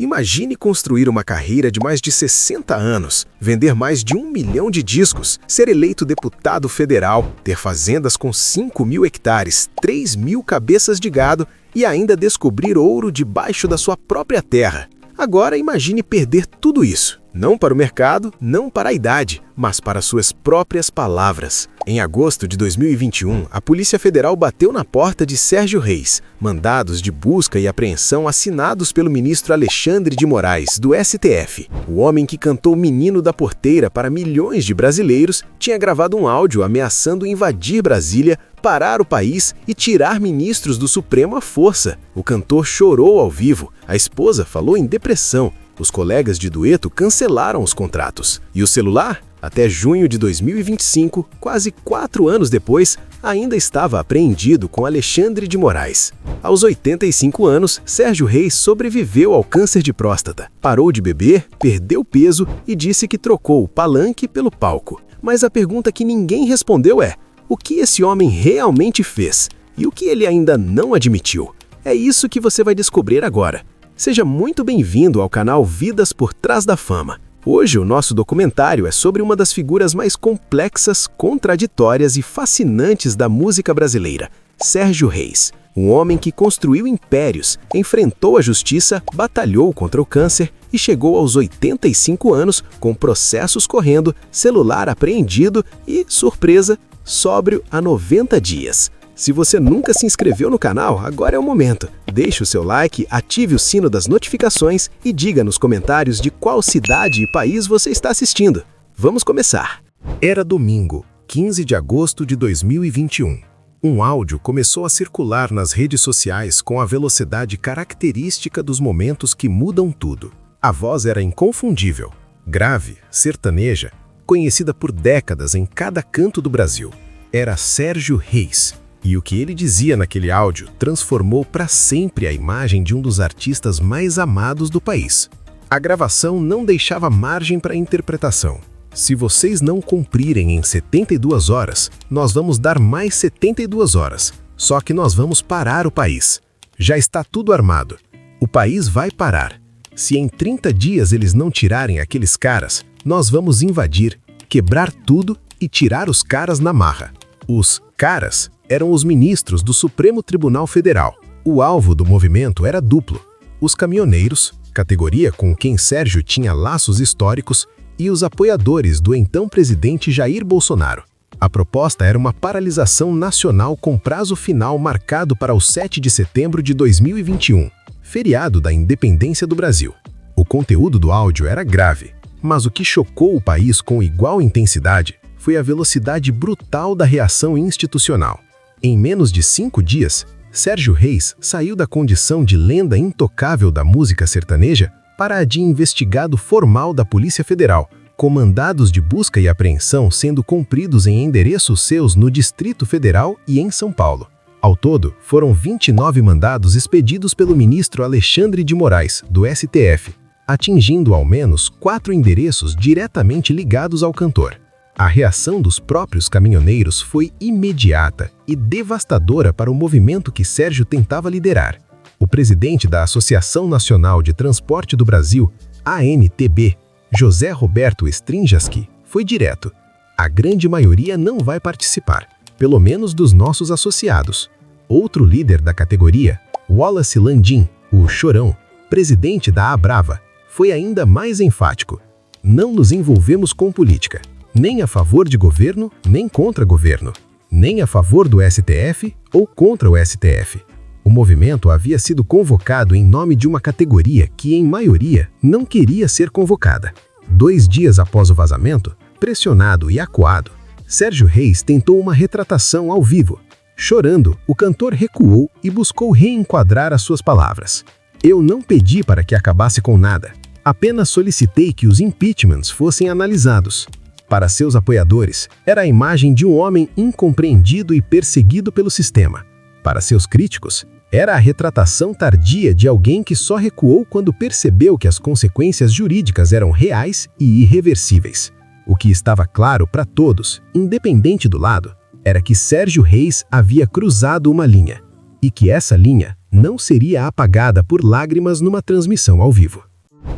Imagine construir uma carreira de mais de 60 anos, vender mais de 1 milhão de discos, ser eleito deputado federal, ter fazendas com 5.000 hectares, 3.000 cabeças de gado e ainda descobrir ouro debaixo da sua própria terra. Agora imagine perder tudo isso. Não para o mercado, não para a idade, mas para suas próprias palavras. Em agosto de 2021, a Polícia Federal bateu na porta de Sérgio Reis. Mandados de busca e apreensão assinados pelo ministro Alexandre de Moraes, do STF. O homem que cantou Menino da Porteira para milhões de brasileiros tinha gravado um áudio ameaçando invadir Brasília, parar o país e tirar ministros do Supremo à força. O cantor chorou ao vivo, a esposa falou em depressão. Os colegas de dueto cancelaram os contratos. E o celular? Até junho de 2025, quase 4 anos depois, ainda estava apreendido com Alexandre de Moraes. Aos 85 anos, Sérgio Reis sobreviveu ao câncer de próstata. Parou de beber, perdeu peso e disse que trocou o palanque pelo palco. Mas a pergunta que ninguém respondeu é: o que esse homem realmente fez? E o que ele ainda não admitiu? É isso que você vai descobrir agora. Seja muito bem-vindo ao canal Vidas por Trás da Fama. Hoje o nosso documentário é sobre uma das figuras mais complexas, contraditórias e fascinantes da música brasileira, Sérgio Reis. Um homem que construiu impérios, enfrentou a justiça, batalhou contra o câncer e chegou aos 85 anos com processos correndo, celular apreendido e, surpresa, sóbrio há 90 dias. Se você nunca se inscreveu no canal, agora é o momento. Deixe o seu like, ative o sino das notificações e diga nos comentários de qual cidade e país você está assistindo. Vamos começar! Era domingo, 15 de agosto de 2021. Um áudio começou a circular nas redes sociais com a velocidade característica dos momentos que mudam tudo. A voz era inconfundível, grave, sertaneja, conhecida por décadas em cada canto do Brasil. Era Sérgio Reis. E o que ele dizia naquele áudio transformou para sempre a imagem de um dos artistas mais amados do país. A gravação não deixava margem para interpretação. Se vocês não cumprirem em 72 horas, nós vamos dar mais 72 horas. Só que nós vamos parar o país. Já está tudo armado. O país vai parar. Se em 30 dias eles não tirarem aqueles caras, nós vamos invadir, quebrar tudo e tirar os caras na marra. Os caras eram os ministros do Supremo Tribunal Federal. O alvo do movimento era duplo: os caminhoneiros, categoria com quem Sérgio tinha laços históricos, e os apoiadores do então presidente Jair Bolsonaro. A proposta era uma paralisação nacional com prazo final marcado para o 7 de setembro de 2021, feriado da independência do Brasil. O conteúdo do áudio era grave, mas o que chocou o país com igual intensidade foi a velocidade brutal da reação institucional. Em menos de 5 dias, Sérgio Reis saiu da condição de lenda intocável da música sertaneja para a de investigado formal da Polícia Federal, com mandados de busca e apreensão sendo cumpridos em endereços seus no Distrito Federal e em São Paulo. Ao todo, foram 29 mandados expedidos pelo ministro Alexandre de Moraes, do STF, atingindo ao menos 4 endereços diretamente ligados ao cantor. A reação dos próprios caminhoneiros foi imediata e devastadora para o movimento que Sérgio tentava liderar. O presidente da Associação Nacional de Transporte do Brasil, ANTB, José Roberto Strinjaski, foi direto: a grande maioria não vai participar, pelo menos dos nossos associados. Outro líder da categoria, Wallace Landim, o Chorão, presidente da Abrava, foi ainda mais enfático: não nos envolvemos com política. Nem a favor de governo, nem contra governo. Nem a favor do STF ou contra o STF. O movimento havia sido convocado em nome de uma categoria que, em maioria, não queria ser convocada. 2 dias após o vazamento, pressionado e acuado, Sérgio Reis tentou uma retratação ao vivo. Chorando, o cantor recuou e buscou reenquadrar as suas palavras. Eu não pedi para que acabasse com nada. Apenas solicitei que os impeachments fossem analisados. Para seus apoiadores, era a imagem de um homem incompreendido e perseguido pelo sistema. Para seus críticos, era a retratação tardia de alguém que só recuou quando percebeu que as consequências jurídicas eram reais e irreversíveis. O que estava claro para todos, independente do lado, era que Sérgio Reis havia cruzado uma linha, e que essa linha não seria apagada por lágrimas numa transmissão ao vivo.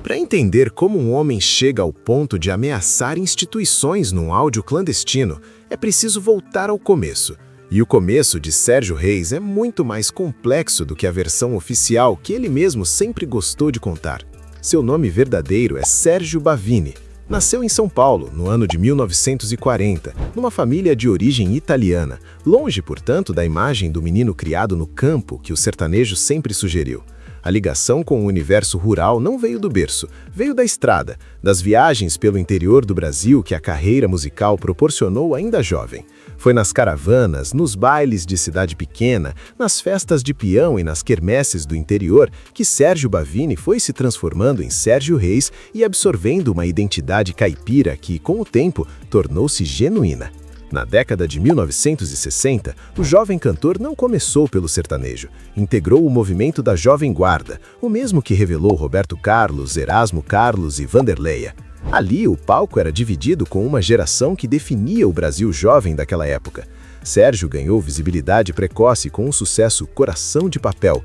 Para entender como um homem chega ao ponto de ameaçar instituições num áudio clandestino, é preciso voltar ao começo. E o começo de Sérgio Reis é muito mais complexo do que a versão oficial que ele mesmo sempre gostou de contar. Seu nome verdadeiro é Sérgio Bavini. Nasceu em São Paulo, no ano de 1940, numa família de origem italiana, longe, portanto, da imagem do menino criado no campo que o sertanejo sempre sugeriu. A ligação com o universo rural não veio do berço, veio da estrada, das viagens pelo interior do Brasil que a carreira musical proporcionou ainda jovem. Foi nas caravanas, nos bailes de cidade pequena, nas festas de peão e nas quermesses do interior que Sérgio Bavini foi se transformando em Sérgio Reis e absorvendo uma identidade caipira que, com o tempo, tornou-se genuína. Na década de 1960, o jovem cantor não começou pelo sertanejo. Integrou o movimento da Jovem Guarda, o mesmo que revelou Roberto Carlos, Erasmo Carlos e Vanderleia. Ali, o palco era dividido com uma geração que definia o Brasil jovem daquela época. Sérgio ganhou visibilidade precoce com o sucesso Coração de Papel,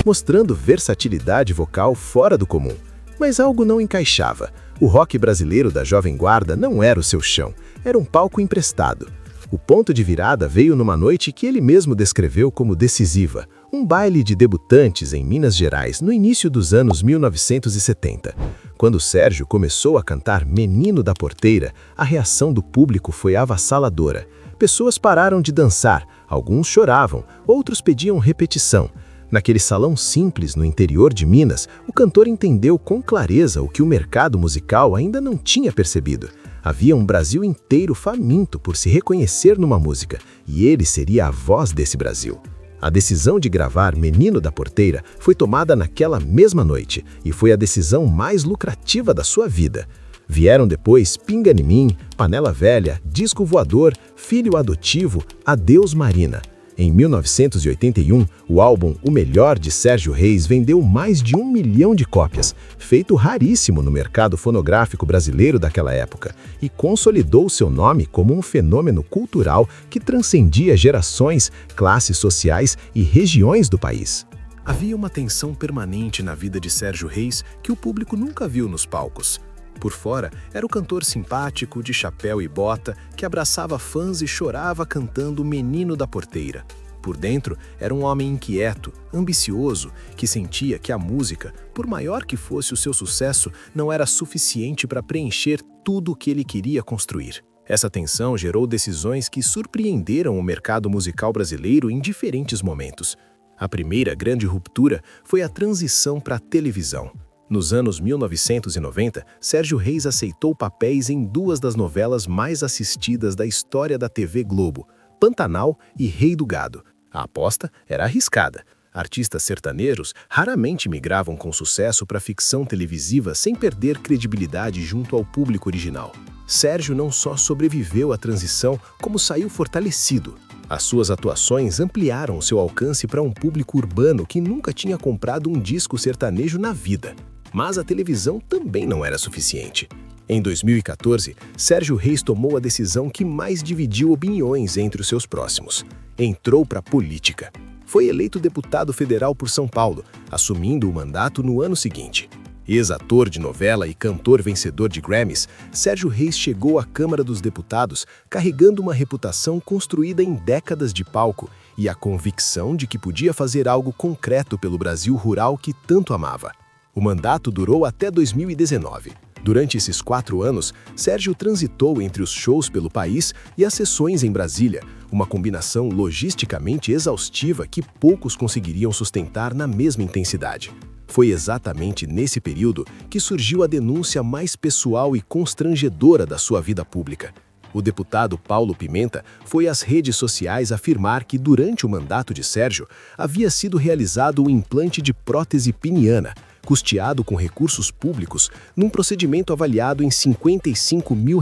mostrando versatilidade vocal fora do comum. Mas algo não encaixava. O rock brasileiro da Jovem Guarda não era o seu chão, era um palco emprestado. O ponto de virada veio numa noite que ele mesmo descreveu como decisiva, um baile de debutantes em Minas Gerais no início dos anos 1970. Quando Sérgio começou a cantar Menino da Porteira, a reação do público foi avassaladora. Pessoas pararam de dançar, alguns choravam, outros pediam repetição. Naquele salão simples no interior de Minas, o cantor entendeu com clareza o que o mercado musical ainda não tinha percebido. Havia um Brasil inteiro faminto por se reconhecer numa música, e ele seria a voz desse Brasil. A decisão de gravar Menino da Porteira foi tomada naquela mesma noite, e foi a decisão mais lucrativa da sua vida. Vieram depois Pinga em Mim, Panela Velha, Disco Voador, Filho Adotivo, Adeus Marina. Em 1981, o álbum O Melhor de Sérgio Reis vendeu mais de 1 milhão de cópias, feito raríssimo no mercado fonográfico brasileiro daquela época, e consolidou seu nome como um fenômeno cultural que transcendia gerações, classes sociais e regiões do país. Havia uma tensão permanente na vida de Sérgio Reis que o público nunca viu nos palcos. Por fora, era o cantor simpático, de chapéu e bota, que abraçava fãs e chorava cantando Menino da Porteira. Por dentro, era um homem inquieto, ambicioso, que sentia que a música, por maior que fosse o seu sucesso, não era suficiente para preencher tudo o que ele queria construir. Essa tensão gerou decisões que surpreenderam o mercado musical brasileiro em diferentes momentos. A primeira grande ruptura foi a transição para a televisão. Nos anos 1990, Sérgio Reis aceitou papéis em duas das novelas mais assistidas da história da TV Globo, Pantanal e Rei do Gado. A aposta era arriscada. Artistas sertanejos raramente migravam com sucesso para a ficção televisiva sem perder credibilidade junto ao público original. Sérgio não só sobreviveu à transição, como saiu fortalecido. As suas atuações ampliaram seu alcance para um público urbano que nunca tinha comprado um disco sertanejo na vida. Mas a televisão também não era suficiente. Em 2014, Sérgio Reis tomou a decisão que mais dividiu opiniões entre os seus próximos. Entrou para a política. Foi eleito deputado federal por São Paulo, assumindo o mandato no ano seguinte. Ex-ator de novela e cantor vencedor de Grammys, Sérgio Reis chegou à Câmara dos Deputados carregando uma reputação construída em décadas de palco e a convicção de que podia fazer algo concreto pelo Brasil rural que tanto amava. O mandato durou até 2019. Durante esses 4 anos, Sérgio transitou entre os shows pelo país e as sessões em Brasília, uma combinação logisticamente exaustiva que poucos conseguiriam sustentar na mesma intensidade. Foi exatamente nesse período que surgiu a denúncia mais pessoal e constrangedora da sua vida pública. O deputado Paulo Pimenta foi às redes sociais afirmar que, durante o mandato de Sérgio, havia sido realizado um implante de prótese peniana, custeado com recursos públicos, num procedimento avaliado em R$ 55 mil,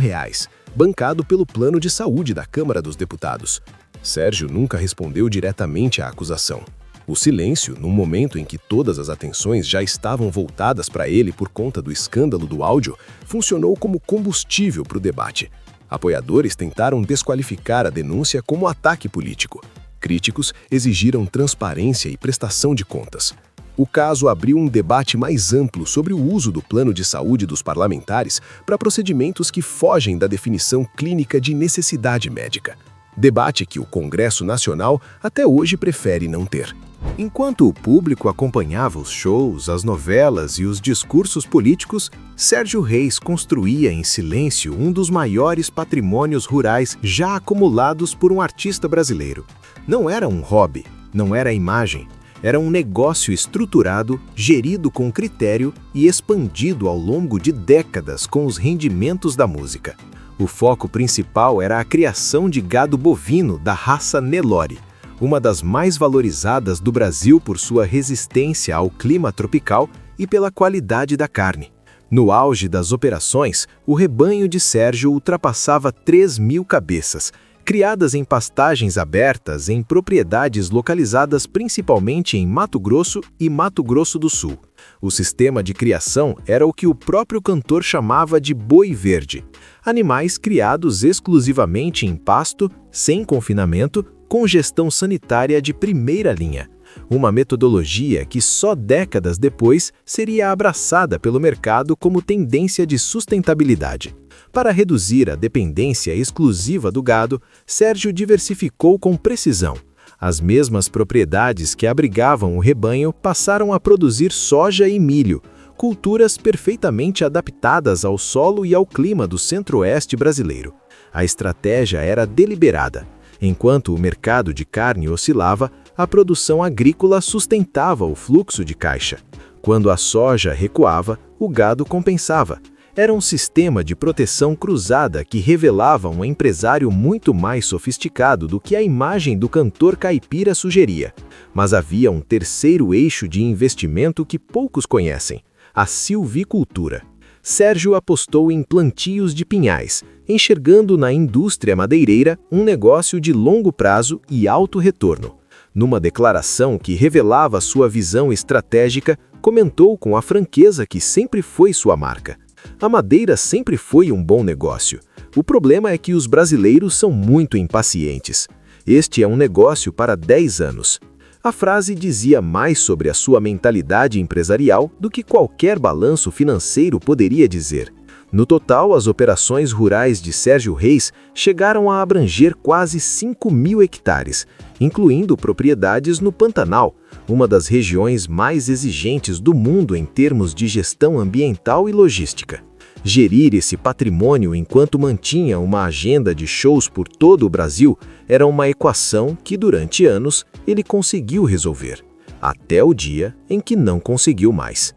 bancado pelo Plano de Saúde da Câmara dos Deputados. Sérgio nunca respondeu diretamente à acusação. O silêncio, num momento em que todas as atenções já estavam voltadas para ele por conta do escândalo do áudio, funcionou como combustível para o debate. Apoiadores tentaram desqualificar a denúncia como ataque político. Críticos exigiram transparência e prestação de contas. O caso abriu um debate mais amplo sobre o uso do plano de saúde dos parlamentares para procedimentos que fogem da definição clínica de necessidade médica. Debate que o Congresso Nacional até hoje prefere não ter. Enquanto o público acompanhava os shows, as novelas e os discursos políticos, Sérgio Reis construía em silêncio um dos maiores patrimônios rurais já acumulados por um artista brasileiro. Não era um hobby, não era imagem, era um negócio estruturado, gerido com critério e expandido ao longo de décadas com os rendimentos da música. O foco principal era a criação de gado bovino da raça Nelore, uma das mais valorizadas do Brasil por sua resistência ao clima tropical e pela qualidade da carne. No auge das operações, o rebanho de Sérgio ultrapassava 3.000 cabeças, criadas em pastagens abertas em propriedades localizadas principalmente em Mato Grosso e Mato Grosso do Sul. O sistema de criação era o que o próprio cantor chamava de boi verde. Animais criados exclusivamente em pasto, sem confinamento, com gestão sanitária de primeira linha. Uma metodologia que só décadas depois seria abraçada pelo mercado como tendência de sustentabilidade. Para reduzir a dependência exclusiva do gado, Sérgio diversificou com precisão. As mesmas propriedades que abrigavam o rebanho passaram a produzir soja e milho, culturas perfeitamente adaptadas ao solo e ao clima do centro-oeste brasileiro. A estratégia era deliberada. Enquanto o mercado de carne oscilava, a produção agrícola sustentava o fluxo de caixa. Quando a soja recuava, o gado compensava. Era um sistema de proteção cruzada que revelava um empresário muito mais sofisticado do que a imagem do cantor caipira sugeria. Mas havia um terceiro eixo de investimento que poucos conhecem: a silvicultura. Sérgio apostou em plantios de pinhais, enxergando na indústria madeireira um negócio de longo prazo e alto retorno. Numa declaração que revelava sua visão estratégica, comentou com a franqueza que sempre foi sua marca: a madeira sempre foi um bom negócio. O problema é que os brasileiros são muito impacientes. Este é um negócio para 10 anos. A frase dizia mais sobre a sua mentalidade empresarial do que qualquer balanço financeiro poderia dizer. No total, as operações rurais de Sérgio Reis chegaram a abranger quase 5.000 hectares, incluindo propriedades no Pantanal, uma das regiões mais exigentes do mundo em termos de gestão ambiental e logística. Gerir esse patrimônio enquanto mantinha uma agenda de shows por todo o Brasil era uma equação que, durante anos, ele conseguiu resolver, até o dia em que não conseguiu mais.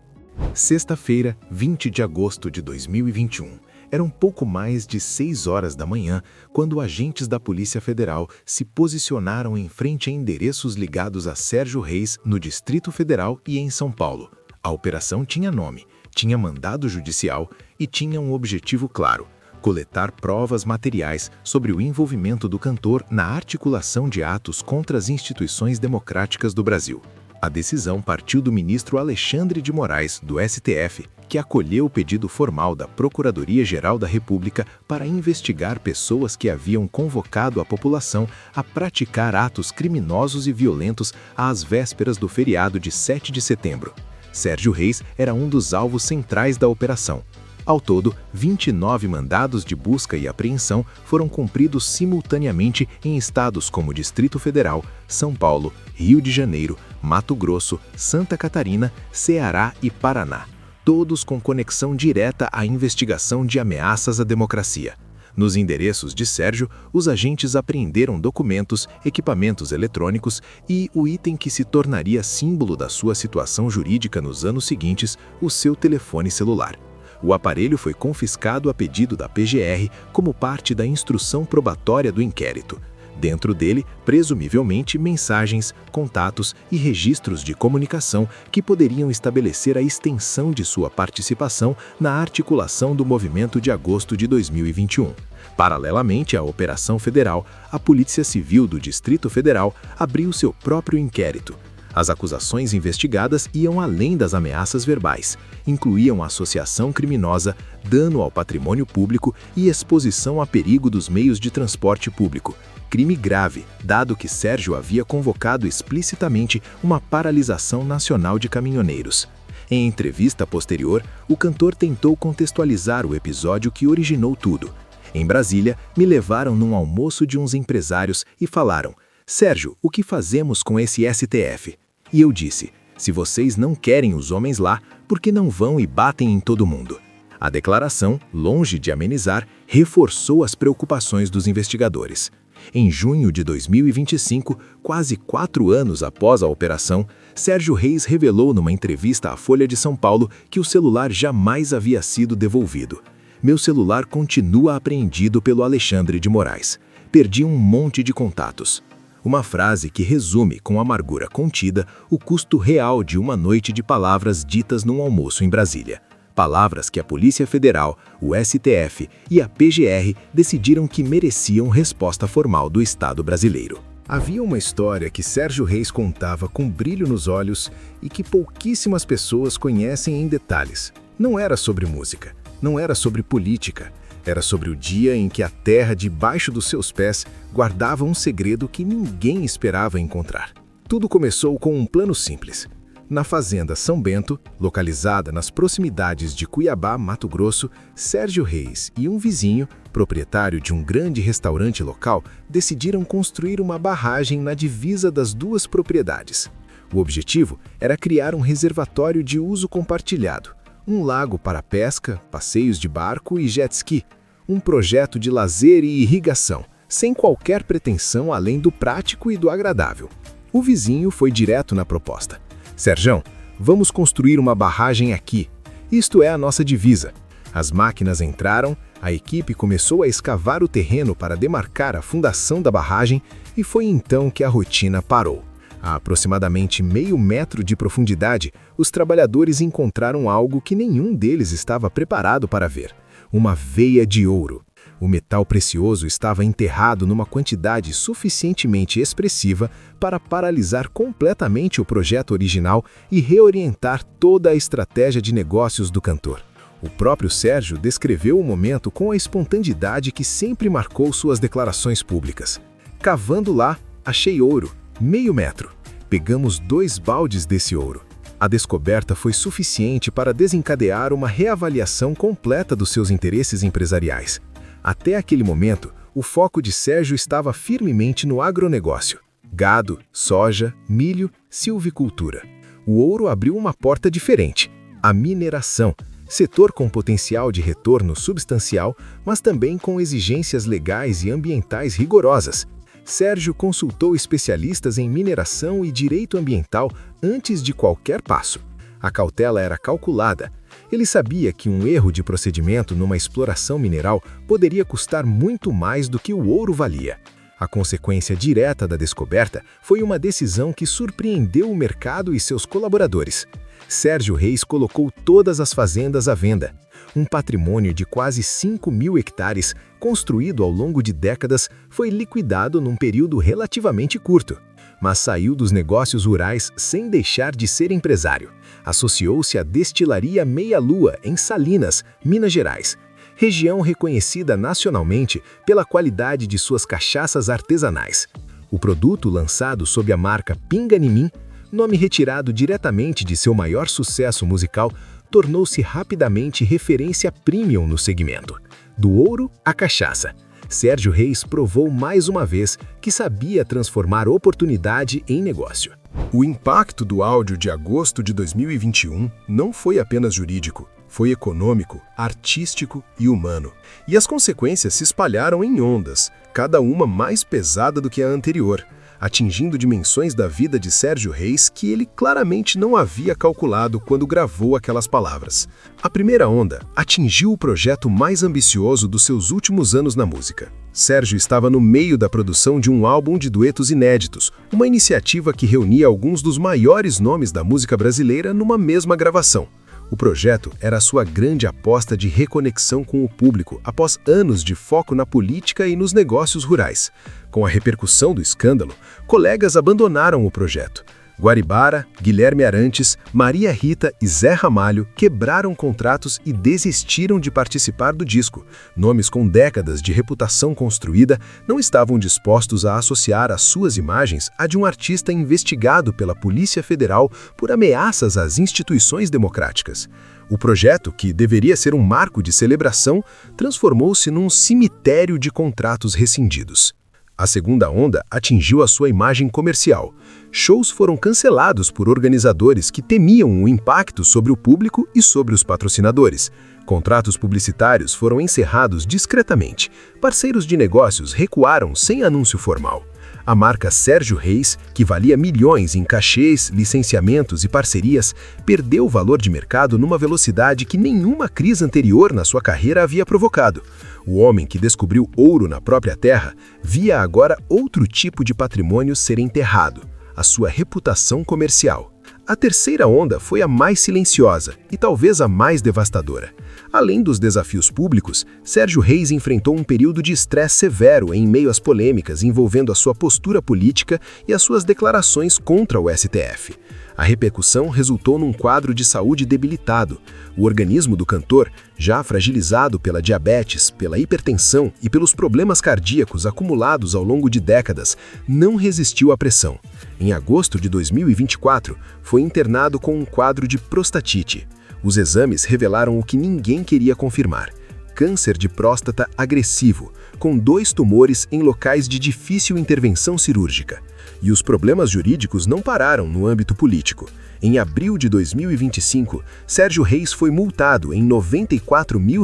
Sexta-feira, 20 de agosto de 2021. Eram pouco mais de 6 horas da manhã quando agentes da Polícia Federal se posicionaram em frente a endereços ligados a Sérgio Reis no Distrito Federal e em São Paulo. A operação tinha nome, tinha mandado judicial e tinha um objetivo claro: coletar provas materiais sobre o envolvimento do cantor na articulação de atos contra as instituições democráticas do Brasil. A decisão partiu do ministro Alexandre de Moraes, do STF, que acolheu o pedido formal da Procuradoria-Geral da República para investigar pessoas que haviam convocado a população a praticar atos criminosos e violentos às vésperas do feriado de 7 de setembro. Sérgio Reis era um dos alvos centrais da operação. Ao todo, 29 mandados de busca e apreensão foram cumpridos simultaneamente em estados como Distrito Federal, São Paulo, Rio de Janeiro, Mato Grosso, Santa Catarina, Ceará e Paraná, todos com conexão direta à investigação de ameaças à democracia. Nos endereços de Sérgio, os agentes apreenderam documentos, equipamentos eletrônicos e o item que se tornaria símbolo da sua situação jurídica nos anos seguintes, o seu telefone celular. O aparelho foi confiscado a pedido da PGR como parte da instrução probatória do inquérito. Dentro dele, presumivelmente, mensagens, contatos e registros de comunicação que poderiam estabelecer a extensão de sua participação na articulação do movimento de agosto de 2021. Paralelamente à Operação Federal, a Polícia Civil do Distrito Federal abriu seu próprio inquérito. As acusações investigadas iam além das ameaças verbais, incluíam associação criminosa, dano ao patrimônio público e exposição a perigo dos meios de transporte público. crime grave, dado que Sérgio havia convocado explicitamente uma paralisação nacional de caminhoneiros. Em entrevista posterior, o cantor tentou contextualizar o episódio que originou tudo. Em Brasília, me levaram num almoço de uns empresários e falaram: Sérgio, o que fazemos com esse STF? E eu disse: se vocês não querem os homens lá, por que não vão e batem em todo mundo? A declaração, longe de amenizar, reforçou as preocupações dos investigadores. Em junho de 2025, quase 4 anos após a operação, Sérgio Reis revelou numa entrevista à Folha de São Paulo que o celular jamais havia sido devolvido. Meu celular continua apreendido pelo Alexandre de Moraes. Perdi um monte de contatos. Uma frase que resume com amargura contida o custo real de uma noite de palavras ditas num almoço em Brasília. Palavras que a Polícia Federal, o STF e a PGR decidiram que mereciam resposta formal do Estado brasileiro. Havia uma história que Sérgio Reis contava com brilho nos olhos e que pouquíssimas pessoas conhecem em detalhes. Não era sobre música, não era sobre política, era sobre o dia em que a terra debaixo dos seus pés guardava um segredo que ninguém esperava encontrar. Tudo começou com um plano simples. Na fazenda São Bento, localizada nas proximidades de Cuiabá, Mato Grosso, Sérgio Reis e um vizinho, proprietário de um grande restaurante local, decidiram construir uma barragem na divisa das duas propriedades. O objetivo era criar um reservatório de uso compartilhado, um lago para pesca, passeios de barco e jet ski, um projeto de lazer e irrigação, sem qualquer pretensão além do prático e do agradável. O vizinho foi direto na proposta. Serjão, vamos construir uma barragem aqui. Isto é a nossa divisa. As máquinas entraram, a equipe começou a escavar o terreno para demarcar a fundação da barragem e foi então que a rotina parou. A aproximadamente meio metro de profundidade, os trabalhadores encontraram algo que nenhum deles estava preparado para ver: uma veia de ouro. O metal precioso estava enterrado numa quantidade suficientemente expressiva para paralisar completamente o projeto original e reorientar toda a estratégia de negócios do cantor. O próprio Sérgio descreveu o momento com a espontaneidade que sempre marcou suas declarações públicas. Cavando lá, achei ouro, meio metro. Pegamos 2 baldes desse ouro. A descoberta foi suficiente para desencadear uma reavaliação completa dos seus interesses empresariais. Até aquele momento, o foco de Sérgio estava firmemente no agronegócio: gado, soja, milho, silvicultura. O ouro abriu uma porta diferente: a mineração, setor com potencial de retorno substancial, mas também com exigências legais e ambientais rigorosas. Sérgio consultou especialistas em mineração e direito ambiental antes de qualquer passo. A cautela era calculada. Ele sabia que um erro de procedimento numa exploração mineral poderia custar muito mais do que o ouro valia. A consequência direta da descoberta foi uma decisão que surpreendeu o mercado e seus colaboradores. Sérgio Reis colocou todas as fazendas à venda. Um patrimônio de quase 5.000 hectares, construído ao longo de décadas, foi liquidado num período relativamente curto. Mas saiu dos negócios rurais sem deixar de ser empresário. Associou-se à destilaria Meia Lua, em Salinas, Minas Gerais, região reconhecida nacionalmente pela qualidade de suas cachaças artesanais. O produto, lançado sob a marca Pinganimim, nome retirado diretamente de seu maior sucesso musical, tornou-se rapidamente referência premium no segmento. Do ouro à cachaça, Sérgio Reis provou mais uma vez que sabia transformar oportunidade em negócio. O impacto do áudio de agosto de 2021 não foi apenas jurídico, foi econômico, artístico e humano. E as consequências se espalharam em ondas, cada uma mais pesada do que a anterior, atingindo dimensões da vida de Sérgio Reis que ele claramente não havia calculado quando gravou aquelas palavras. A primeira onda atingiu o projeto mais ambicioso dos seus últimos anos na música. Sérgio estava no meio da produção de um álbum de duetos inéditos, uma iniciativa que reunia alguns dos maiores nomes da música brasileira numa mesma gravação. O projeto era a sua grande aposta de reconexão com o público após anos de foco na política e nos negócios rurais. Com a repercussão do escândalo, colegas abandonaram o projeto. Guaribara, Guilherme Arantes, Maria Rita e Zé Ramalho quebraram contratos e desistiram de participar do disco. Nomes com décadas de reputação construída não estavam dispostos a associar as suas imagens a de um artista investigado pela Polícia Federal por ameaças às instituições democráticas. O projeto, que deveria ser um marco de celebração, transformou-se num cemitério de contratos rescindidos. A segunda onda atingiu a sua imagem comercial. Shows foram cancelados por organizadores que temiam o impacto sobre o público e sobre os patrocinadores. Contratos publicitários foram encerrados discretamente. Parceiros de negócios recuaram sem anúncio formal. A marca Sérgio Reis, que valia milhões em cachês, licenciamentos e parcerias, perdeu o valor de mercado numa velocidade que nenhuma crise anterior na sua carreira havia provocado. O homem que descobriu ouro na própria terra via agora outro tipo de patrimônio ser enterrado: a sua reputação comercial. A terceira onda foi a mais silenciosa e talvez a mais devastadora. Além dos desafios públicos, Sérgio Reis enfrentou um período de estresse severo em meio às polêmicas envolvendo a sua postura política e as suas declarações contra o STF. A repercussão resultou num quadro de saúde debilitado. O organismo do cantor, já fragilizado pela diabetes, pela hipertensão e pelos problemas cardíacos acumulados ao longo de décadas, não resistiu à pressão. Em agosto de 2024, foi internado com um quadro de prostatite. Os exames revelaram o que ninguém queria confirmar: câncer de próstata agressivo, com 2 tumores em locais de difícil intervenção cirúrgica. E os problemas jurídicos não pararam no âmbito político. Em abril de 2025, Sérgio Reis foi multado em R$ 94 mil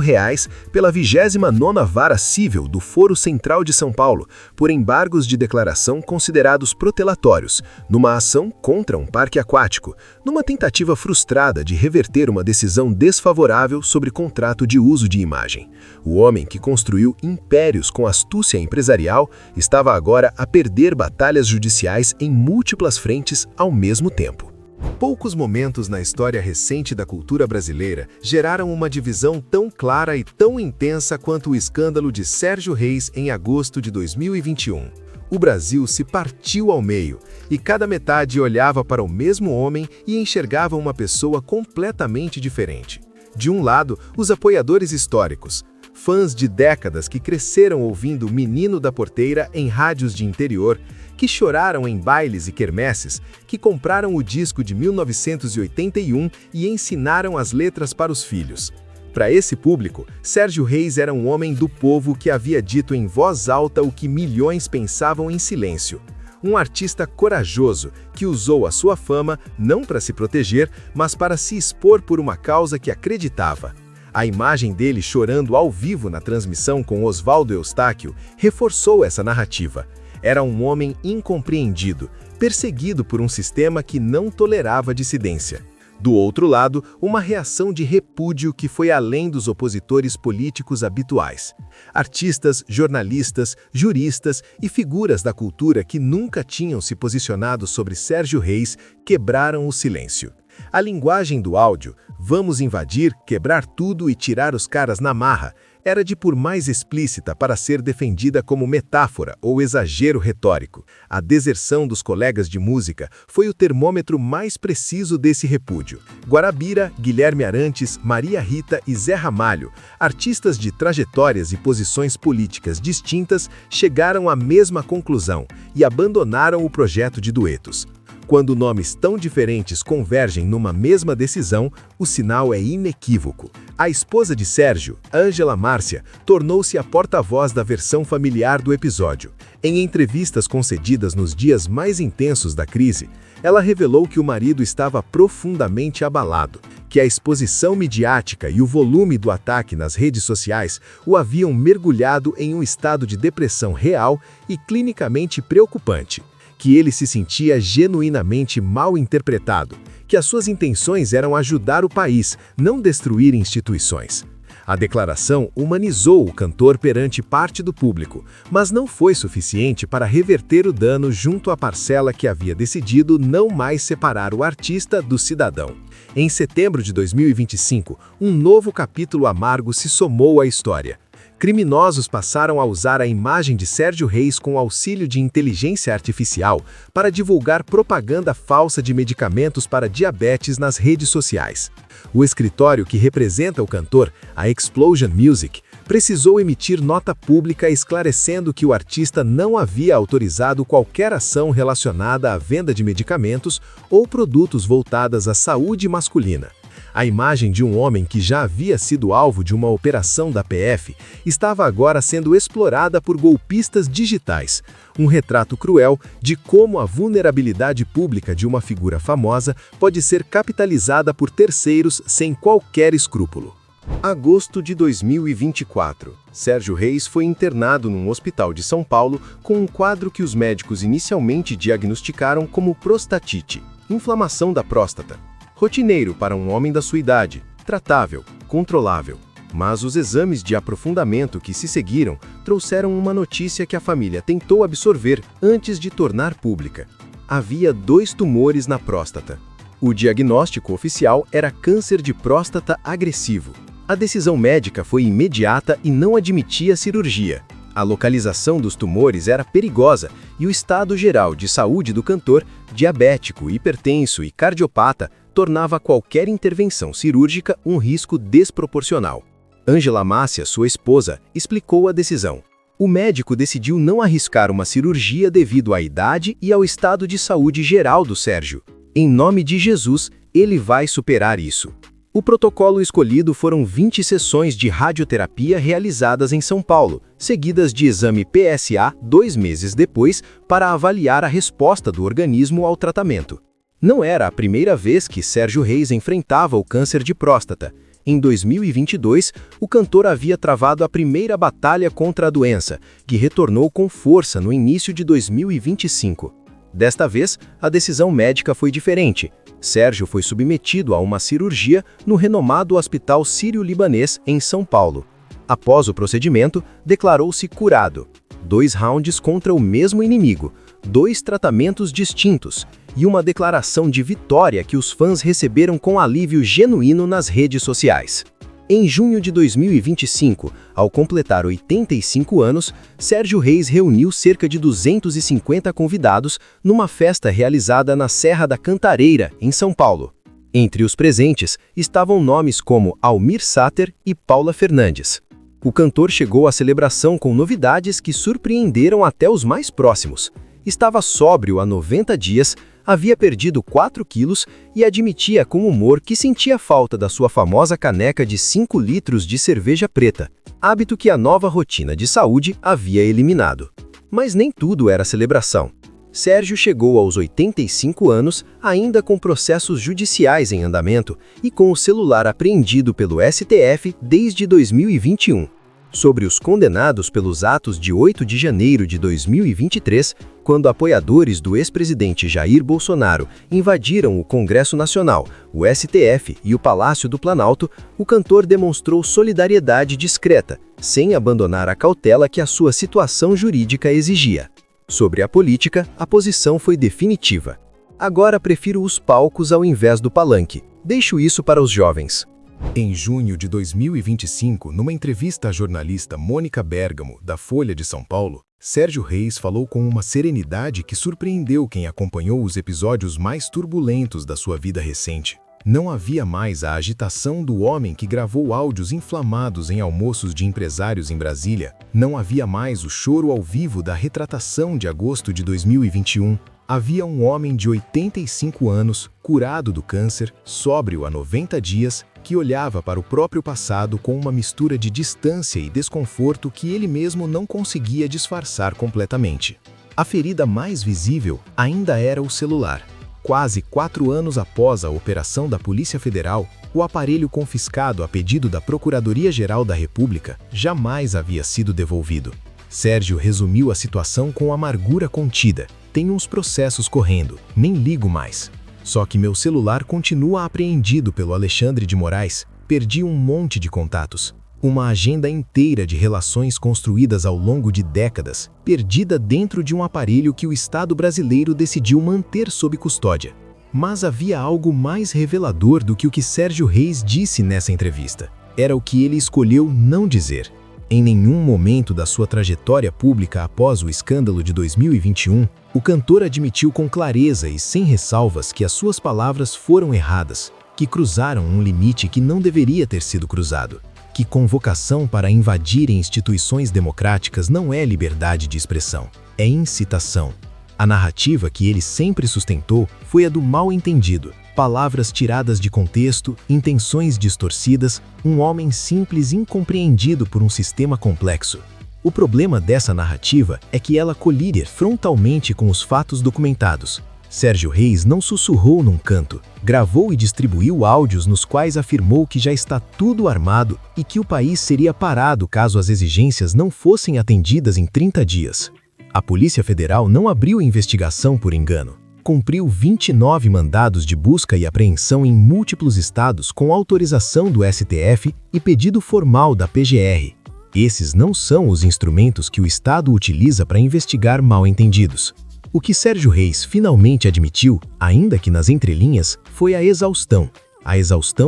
pela 29ª Vara Cível do Foro Central de São Paulo por embargos de declaração considerados protelatórios, numa ação contra um parque aquático, numa tentativa frustrada de reverter uma decisão desfavorável sobre contrato de uso de imagem. O homem que construiu impérios com astúcia empresarial estava agora a perder batalhas judiciais em múltiplas frentes ao mesmo tempo. Poucos momentos na história recente da cultura brasileira geraram uma divisão tão clara e tão intensa quanto o escândalo de Sérgio Reis em agosto de 2021. O Brasil se partiu ao meio, e cada metade olhava para o mesmo homem e enxergava uma pessoa completamente diferente. De um lado, os apoiadores históricos, fãs de décadas que cresceram ouvindo Menino da Porteira em rádios de interior, que choraram em bailes e quermesses, que compraram o disco de 1981 e ensinaram as letras para os filhos. Para esse público, Sérgio Reis era um homem do povo que havia dito em voz alta o que milhões pensavam em silêncio. Um artista corajoso que usou a sua fama não para se proteger, mas para se expor por uma causa que acreditava. A imagem dele chorando ao vivo na transmissão com Oswaldo Eustáquio reforçou essa narrativa. Era um homem incompreendido, perseguido por um sistema que não tolerava dissidência. Do outro lado, uma reação de repúdio que foi além dos opositores políticos habituais. Artistas, jornalistas, juristas e figuras da cultura que nunca tinham se posicionado sobre Sérgio Reis quebraram o silêncio. A linguagem do áudio, vamos invadir, quebrar tudo e tirar os caras na marra, era de por mais explícita para ser defendida como metáfora ou exagero retórico. A deserção dos colegas de música foi o termômetro mais preciso desse repúdio. Guarabira, Guilherme Arantes, Maria Rita e Zé Ramalho, artistas de trajetórias e posições políticas distintas, chegaram à mesma conclusão e abandonaram o projeto de duetos. Quando nomes tão diferentes convergem numa mesma decisão, o sinal é inequívoco. A esposa de Sérgio, Ângela Márcia, tornou-se a porta-voz da versão familiar do episódio. Em entrevistas concedidas nos dias mais intensos da crise, ela revelou que o marido estava profundamente abalado, que a exposição midiática e o volume do ataque nas redes sociais o haviam mergulhado em um estado de depressão real e clinicamente preocupante, que ele se sentia genuinamente mal interpretado, que as suas intenções eram ajudar o país, não destruir instituições. A declaração humanizou o cantor perante parte do público, mas não foi suficiente para reverter o dano junto à parcela que havia decidido não mais separar o artista do cidadão. Em setembro de 2025, um novo capítulo amargo se somou à história. Criminosos passaram a usar a imagem de Sérgio Reis com auxílio de inteligência artificial para divulgar propaganda falsa de medicamentos para diabetes nas redes sociais. O escritório que representa o cantor, a Explosion Music, precisou emitir nota pública esclarecendo que o artista não havia autorizado qualquer ação relacionada à venda de medicamentos ou produtos voltadas à saúde masculina. A imagem de um homem que já havia sido alvo de uma operação da PF estava agora sendo explorada por golpistas digitais. Um retrato cruel de como a vulnerabilidade pública de uma figura famosa pode ser capitalizada por terceiros sem qualquer escrúpulo. Agosto de 2024. Sérgio Reis foi internado num hospital de São Paulo com um quadro que os médicos inicialmente diagnosticaram como prostatite, inflamação da próstata. Rotineiro para um homem da sua idade, tratável, controlável. Mas os exames de aprofundamento que se seguiram trouxeram uma notícia que a família tentou absorver antes de tornar pública. Havia 2 tumores na próstata. O diagnóstico oficial era câncer de próstata agressivo. A decisão médica foi imediata e não admitia cirurgia. A localização dos tumores era perigosa e o estado geral de saúde do cantor, diabético, hipertenso e cardiopata, tornava qualquer intervenção cirúrgica um risco desproporcional. Ângela Mássia, sua esposa, explicou a decisão. O médico decidiu não arriscar uma cirurgia devido à idade e ao estado de saúde geral do Sérgio. Em nome de Jesus, ele vai superar isso. O protocolo escolhido foram 20 sessões de radioterapia realizadas em São Paulo, seguidas de exame PSA 2 meses depois para avaliar a resposta do organismo ao tratamento. Não era a primeira vez que Sérgio Reis enfrentava o câncer de próstata. Em 2022, o cantor havia travado a primeira batalha contra a doença, que retornou com força no início de 2025. Desta vez, a decisão médica foi diferente. Sérgio foi submetido a uma cirurgia no renomado Hospital Sírio-Libanês, em São Paulo. Após o procedimento, declarou-se curado. 2 rounds contra o mesmo inimigo, 2 tratamentos distintos e uma declaração de vitória que os fãs receberam com alívio genuíno nas redes sociais. Em junho de 2025, ao completar 85 anos, Sérgio Reis reuniu cerca de 250 convidados numa festa realizada na Serra da Cantareira, em São Paulo. Entre os presentes estavam nomes como Almir Sater e Paula Fernandes. O cantor chegou à celebração com novidades que surpreenderam até os mais próximos. Estava sóbrio há 90 dias, havia perdido 4 quilos e admitia com humor que sentia falta da sua famosa caneca de 5 litros de cerveja preta, hábito que a nova rotina de saúde havia eliminado. Mas nem tudo era celebração. Sérgio chegou aos 85 anos, ainda com processos judiciais em andamento e com o celular apreendido pelo STF desde 2021. Sobre os condenados pelos atos de 8 de janeiro de 2023, quando apoiadores do ex-presidente Jair Bolsonaro invadiram o Congresso Nacional, o STF e o Palácio do Planalto, o cantor demonstrou solidariedade discreta, sem abandonar a cautela que a sua situação jurídica exigia. Sobre a política, a posição foi definitiva. Agora prefiro os palcos ao invés do palanque. Deixo isso para os jovens. Em junho de 2025, numa entrevista à jornalista Mônica Bergamo, da Folha de São Paulo, Sérgio Reis falou com uma serenidade que surpreendeu quem acompanhou os episódios mais turbulentos da sua vida recente. Não havia mais a agitação do homem que gravou áudios inflamados em almoços de empresários em Brasília. Não havia mais o choro ao vivo da retratação de agosto de 2021. Havia um homem de 85 anos, curado do câncer, sóbrio há 90 dias, que olhava para o próprio passado com uma mistura de distância e desconforto que ele mesmo não conseguia disfarçar completamente. A ferida mais visível ainda era o celular. Quase 4 anos após a operação da Polícia Federal, o aparelho confiscado a pedido da Procuradoria-Geral da República jamais havia sido devolvido. Sérgio resumiu a situação com amargura contida. Tenho uns processos correndo, nem ligo mais. Só que meu celular continua apreendido pelo Alexandre de Moraes. Perdi um monte de contatos. Uma agenda inteira de relações construídas ao longo de décadas, perdida dentro de um aparelho que o Estado brasileiro decidiu manter sob custódia. Mas havia algo mais revelador do que o que Sérgio Reis disse nessa entrevista. Era o que ele escolheu não dizer. Em nenhum momento da sua trajetória pública após o escândalo de 2021, o cantor admitiu com clareza e sem ressalvas que as suas palavras foram erradas, que cruzaram um limite que não deveria ter sido cruzado, que convocação para invadir instituições democráticas não é liberdade de expressão, é incitação. A narrativa que ele sempre sustentou foi a do mal-entendido, palavras tiradas de contexto, intenções distorcidas, um homem simples incompreendido por um sistema complexo. O problema dessa narrativa é que ela colide frontalmente com os fatos documentados. Sérgio Reis não sussurrou num canto, gravou e distribuiu áudios nos quais afirmou que já está tudo armado e que o país seria parado caso as exigências não fossem atendidas em 30 dias. A Polícia Federal não abriu investigação por engano. Cumpriu 29 mandados de busca e apreensão em múltiplos estados com autorização do STF e pedido formal da PGR. Esses não são os instrumentos que o Estado utiliza para investigar mal-entendidos. O que Sérgio Reis finalmente admitiu, ainda que nas entrelinhas, foi a exaustão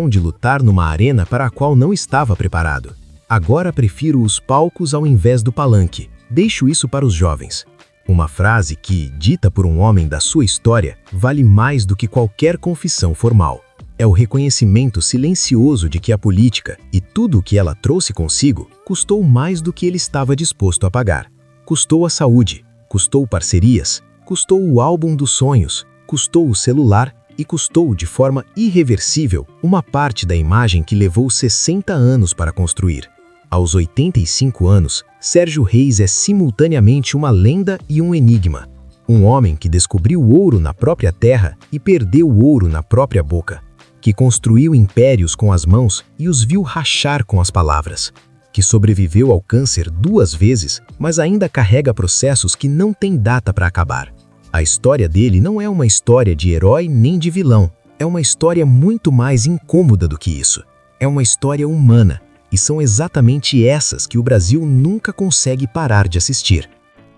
de lutar numa arena para a qual não estava preparado. Agora prefiro os palcos ao invés do palanque. Deixo isso para os jovens. Uma frase que, dita por um homem da sua história, vale mais do que qualquer confissão formal. É o reconhecimento silencioso de que a política e tudo o que ela trouxe consigo custou mais do que ele estava disposto a pagar. Custou a saúde, custou parcerias, custou o álbum dos sonhos, custou o celular e custou, de forma irreversível, uma parte da imagem que levou 60 anos para construir. Aos 85 anos, Sérgio Reis é simultaneamente uma lenda e um enigma. Um homem que descobriu o ouro na própria terra e perdeu o ouro na própria boca. Que construiu impérios com as mãos e os viu rachar com as palavras. Que sobreviveu ao câncer 2 vezes, mas ainda carrega processos que não têm data para acabar. A história dele não é uma história de herói nem de vilão. É uma história muito mais incômoda do que isso. É uma história humana. E são exatamente essas que o Brasil nunca consegue parar de assistir.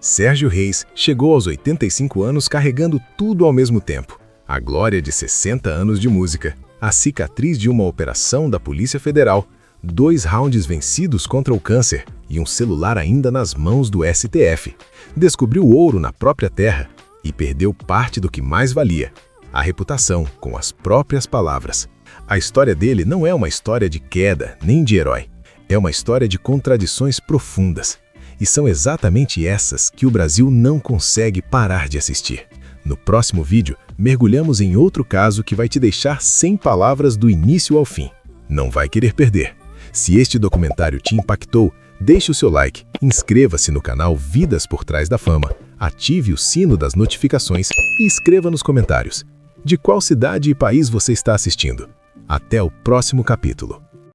Sérgio Reis chegou aos 85 anos carregando tudo ao mesmo tempo. A glória de 60 anos de música, a cicatriz de uma operação da Polícia Federal, 2 rounds vencidos contra o câncer e um celular ainda nas mãos do STF. Descobriu ouro na própria terra e perdeu parte do que mais valia, a reputação com as próprias palavras. A história dele não é uma história de queda nem de herói. É uma história de contradições profundas. E são exatamente essas que o Brasil não consegue parar de assistir. No próximo vídeo, mergulhamos em outro caso que vai te deixar sem palavras do início ao fim. Não vai querer perder. Se este documentário te impactou, deixe o seu like, inscreva-se no canal Vidas por Trás da Fama, ative o sino das notificações e escreva nos comentários de qual cidade e país você está assistindo. Até o próximo capítulo.